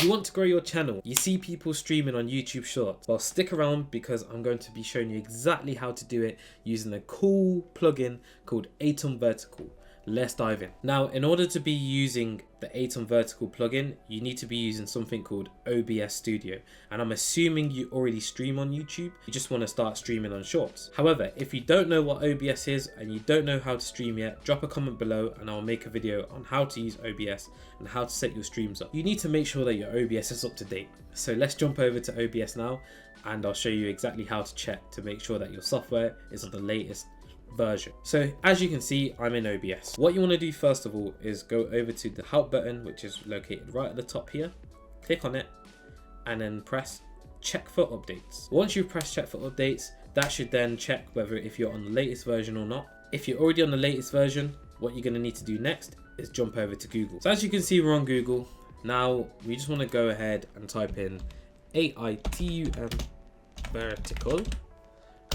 You want to grow your channel. You see people streaming on YouTube Shorts. Well, stick around because I'm going to be showing you exactly how to do it using a cool plugin called Aitum Vertical. Let's dive in. Now, in order to be using the Aitum Vertical plugin, you need to be using something called OBS Studio. And I'm assuming you already stream on YouTube. You just want to start streaming on Shorts. However, if you don't know what OBS is and you don't know how to stream yet, drop a comment below and I'll make a video on how to use OBS and how to set your streams up. You need to make sure that your OBS is up to date. So let's jump over to OBS now and I'll show you exactly how to check to make sure that your software is on the latest version. So as you can see, I'm in OBS. What you want to do first of all is go over to the help button, which is located right at the top here. Click on it and then press check for updates. Once you press check for updates, that should then check whether if you're on the latest version or not. If you're already on the latest version, what you're going to need to do next is jump over to Google. So as you can see, we're on Google. Now we just want to go ahead and type in Aitum Vertical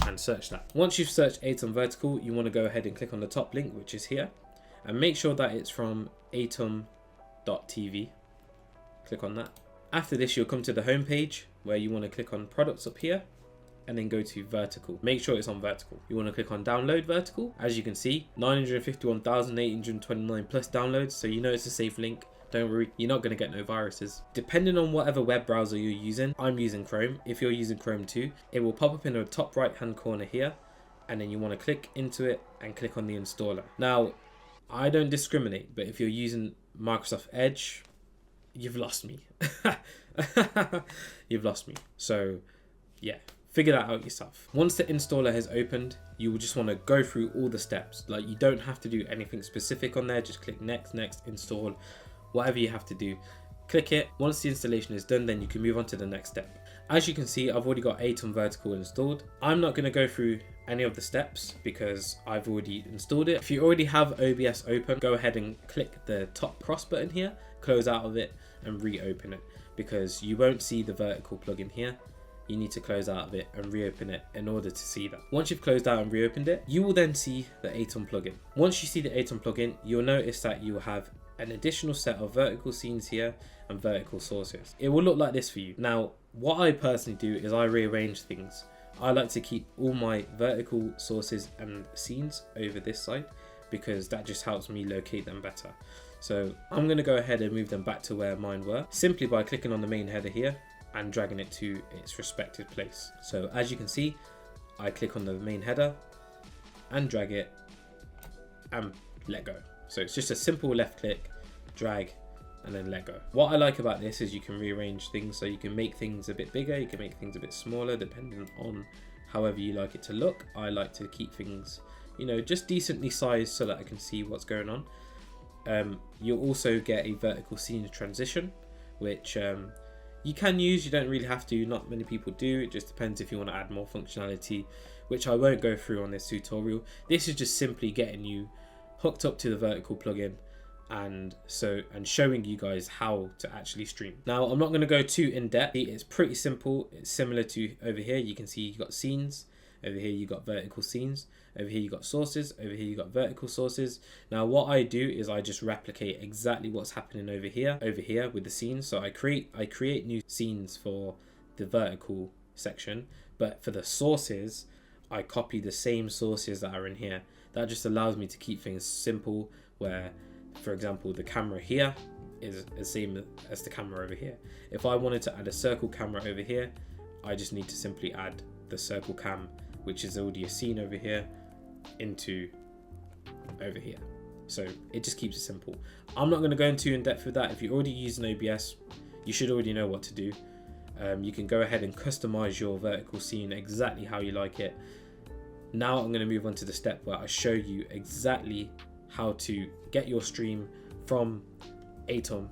and search that. Once you've searched Aitum Vertical, you want to go ahead and click on the top link, which is here, and make sure that it's from aitum.tv. Click on that. After this, you'll come to the home page where you want to click on products up here and then go to vertical. Make sure it's on vertical. You want to click on download vertical. As you can see, 951,829 plus downloads, so you know it's a safe link. Don't worry, you're not going to get no viruses. Depending on whatever web browser you're using, I'm using Chrome. If you're using Chrome too, it will pop up in the top right hand corner here, and then you want to click into it and click on the installer. Now, I don't discriminate, but if you're using Microsoft Edge, you've lost me. You've lost me. So yeah, figure that out yourself. Once the installer has opened, you will just want to go through all the steps. Like, you don't have to do anything specific on there. Just click next, install. Whatever you have to do, click it. Once the installation is done, then you can move on to the next step. As you can see, I've already got Aitum Vertical installed. I'm not going to go through any of the steps because I've already installed it. If you already have OBS open, go ahead and click the top cross button here, close out of it and reopen it, because you won't see the vertical plugin here. You need to close out of it and reopen it in order to see that. Once you've closed out and reopened it, you will then see the Aitum plugin. Once you see the Aitum plugin, you'll notice that you will have an additional set of vertical scenes here and vertical sources. It will look like this for you. Now, what I personally do is I rearrange things. I like to keep all my vertical sources and scenes over this side because that just helps me locate them better. So I'm going to go ahead and move them back to where mine were simply by clicking on the main header here and dragging it to its respective place. So as you can see, I click on the main header and drag it and let go. So it's just a simple left click, drag, and then let go. What I like about this is you can rearrange things, so you can make things a bit bigger, you can make things a bit smaller, depending on however you like it to look. I like to keep things, you know, just decently sized so that I can see what's going on. You'll also get a vertical scene transition, which you can use, you don't really have to, not many people do. It just depends if you want to add more functionality, which I won't go through on this tutorial. This is just simply getting you hooked up to the vertical plugin and showing you guys how to actually stream. Now, I'm not going to go too in depth. It's pretty simple. It's similar to over here. You can see you got scenes. Over here you got vertical scenes. Over here you got sources. Over here you got vertical sources. Now what I do is I just replicate exactly what's happening over here with the scenes. So I create new scenes for the vertical section, but for the sources I copy the same sources that are in here. That just allows me to keep things simple, where, for example, the camera here is the same as the camera over here. If I wanted to add a circle camera over here, I just need to simply add the circle cam, which is already a scene over here, into over here. So it just keeps it simple. I'm not going to go into in depth with that. If you're already using OBS, you should already know what to do. You can go ahead and customize your vertical scene exactly how you like it. Now I'm going to move on to the step where I show you exactly how to get your stream from Aitum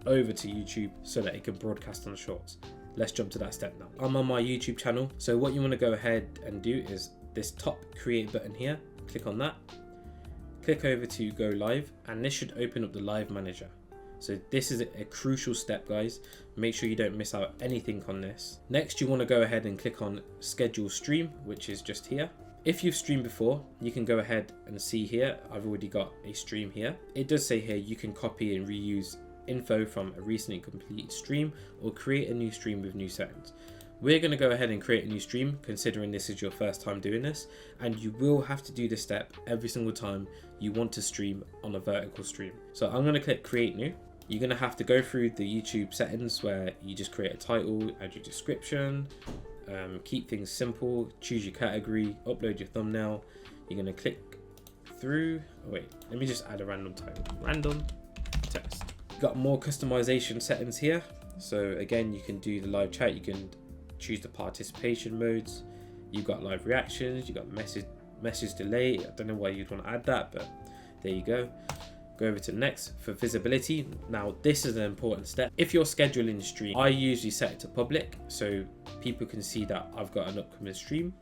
over to YouTube so that it can broadcast on the Shorts. Let's jump to that step now. I'm on my YouTube channel, so what you want to go ahead and do is this top create button here, click on that, click over to go live, and this should open up the live manager. So this is a crucial step, guys. Make sure you don't miss out anything on this. Next, you want to go ahead and click on schedule stream, which is just here. If you've streamed before, you can go ahead and see here, I've already got a stream here. It does say here you can copy and reuse info from a recently completed stream, or create a new stream with new settings. We're going to go ahead and create a new stream, considering this is your first time doing this, and you will have to do this step every single time you want to stream on a vertical stream. So I'm going to click create new. You're going to have to go through the YouTube settings where you just create a title, add your description, keep things simple, choose your category, upload your thumbnail. You're going to click through, oh wait, let me just add a random title, random text. You've got more customization settings here. So again, you can do the live chat, you can choose the participation modes. You've got live reactions, you've got message delay. I don't know why you'd want to add that, but there you go. Go over to next for visibility. Now this is an important step. If you're scheduling a stream, I usually set it to public so people can see that I've got an upcoming stream,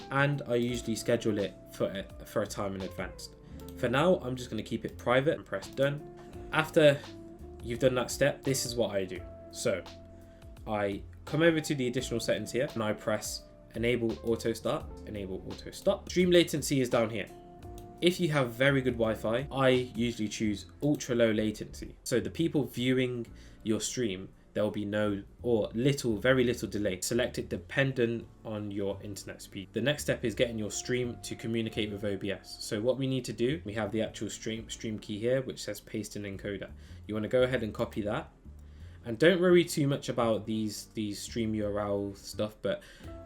and I usually schedule it for a time in advance. For now, I'm just going to keep it private and press done. After you've done that step, this is what I do. So I come over to the additional settings here and I press enable auto start, enable auto stop. Stream latency is down here. If you have very good Wi-Fi, I usually choose ultra low latency. So the people viewing your stream, there will be no or very little delay. Select it dependent on your internet speed. The next step is getting your stream to communicate with OBS. So what we need to do, we have the actual stream key here, which says paste in encoder. You want to go ahead and copy that. And don't worry too much about these stream URL stuff, but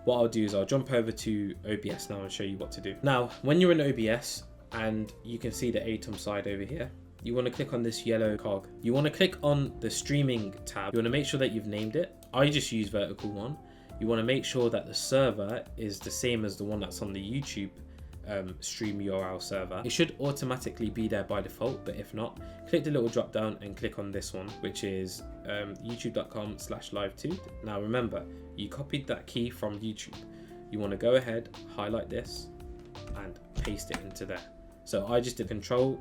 what I'll do is I'll jump over to OBS now and show you what to do. Now, when you're in OBS and you can see the Aitum side over here, you want to click on this yellow cog. You want to click on the streaming tab. You want to make sure that you've named it. I just use vertical one. You want to make sure that the server is the same as the one that's on the YouTube stream URL server. It should automatically be there by default, but if not, click the little drop down and click on this one, which is youtube.com/live2. Now remember, you copied that key from YouTube. You want to go ahead, highlight this and paste it into there. So I just did Control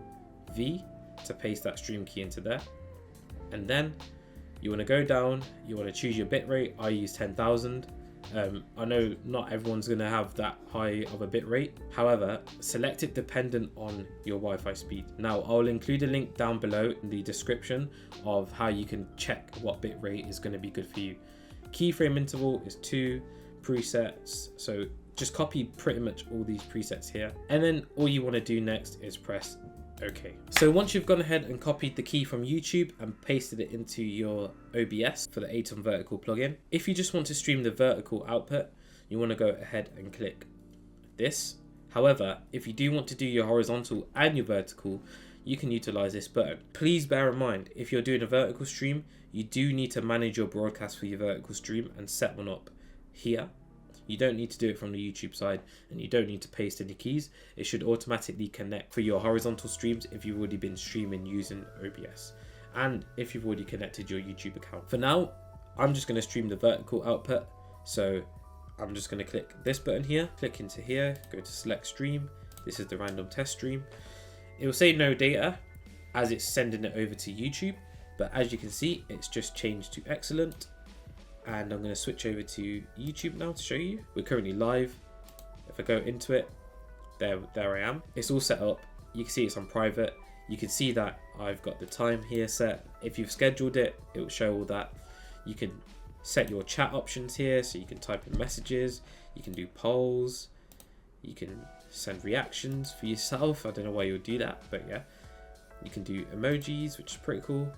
V to paste that stream key into there, and then you want to go down, you want to choose your bitrate. I use 10,000. I know not everyone's going to have that high of a bit rate. However, select it dependent on your Wi-Fi speed. Now, I'll include a link down below in the description of how you can check what bit rate is going to be good for you. Keyframe interval is 2 presets. So just copy pretty much all these presets here. And then all you want to do next is press OK. So once you've gone ahead and copied the key from YouTube and pasted it into your OBS for the Aitum Vertical plugin, if you just want to stream the vertical output, you want to go ahead and click this. However, if you do want to do your horizontal and your vertical, you can utilize this button. Please bear in mind, if you're doing a vertical stream, you do need to manage your broadcast for your vertical stream and set one up here. You don't need to do it from the YouTube side, and you don't need to paste any keys. It should automatically connect for your horizontal streams if you've already been streaming using OBS, and if you've already connected your YouTube account. For now, I'm just going to stream the vertical output. So I'm just going to click this button here, click into here, go to select stream. This is the random test stream. It will say no data as it's sending it over to YouTube, but as you can see, it's just changed to excellent. And I'm going to switch over to YouTube now to show you. We're currently live. If I go into it, there I am. It's all set up. You can see it's on private. You can see that I've got the time here set. If you've scheduled it, it will show all that. You can set your chat options here, so you can type in messages. You can do polls. You can send reactions for yourself. I don't know why you would do that, but yeah. You can do emojis, which is pretty cool.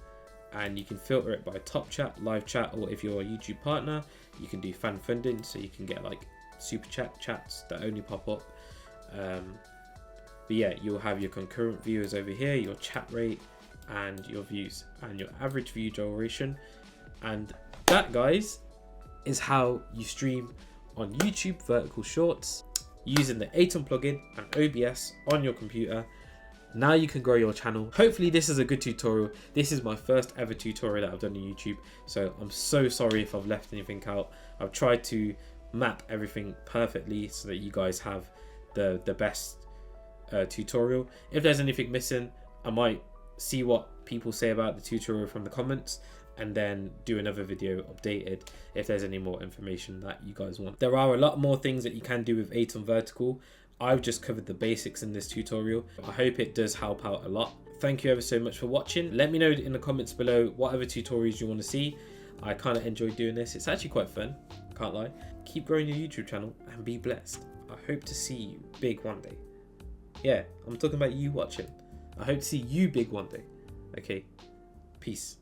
And you can filter it by top chat, live chat, or if you're a YouTube partner, you can do fan funding, so you can get like super chat chats that only pop up. But yeah, you'll have your concurrent viewers over here, your chat rate, and your views, and your average view duration. And that, guys, is how you stream on YouTube vertical shorts using the Aitum plugin and OBS on your computer. Now you can grow your channel. Hopefully this is a good tutorial. This is my first ever tutorial that I've done on YouTube, so I'm so sorry if I've left anything out. I've tried to map everything perfectly so that you guys have the best tutorial. If there's anything missing, I might see what people say about the tutorial from the comments and then do another video updated if there's any more information that you guys want. There are a lot more things that you can do with Aitum Vertical. I've just covered the basics in this tutorial. I hope it does help out a lot. thank you ever so much for watching. Let me know in the comments below what other tutorials you want to see. I kind of enjoy doing this. It's actually quite fun, can't lie. Keep growing your YouTube channel and be blessed. I hope to see you big one day. Yeah, I'm talking about you watching. I hope to see you big one day. Okay, peace.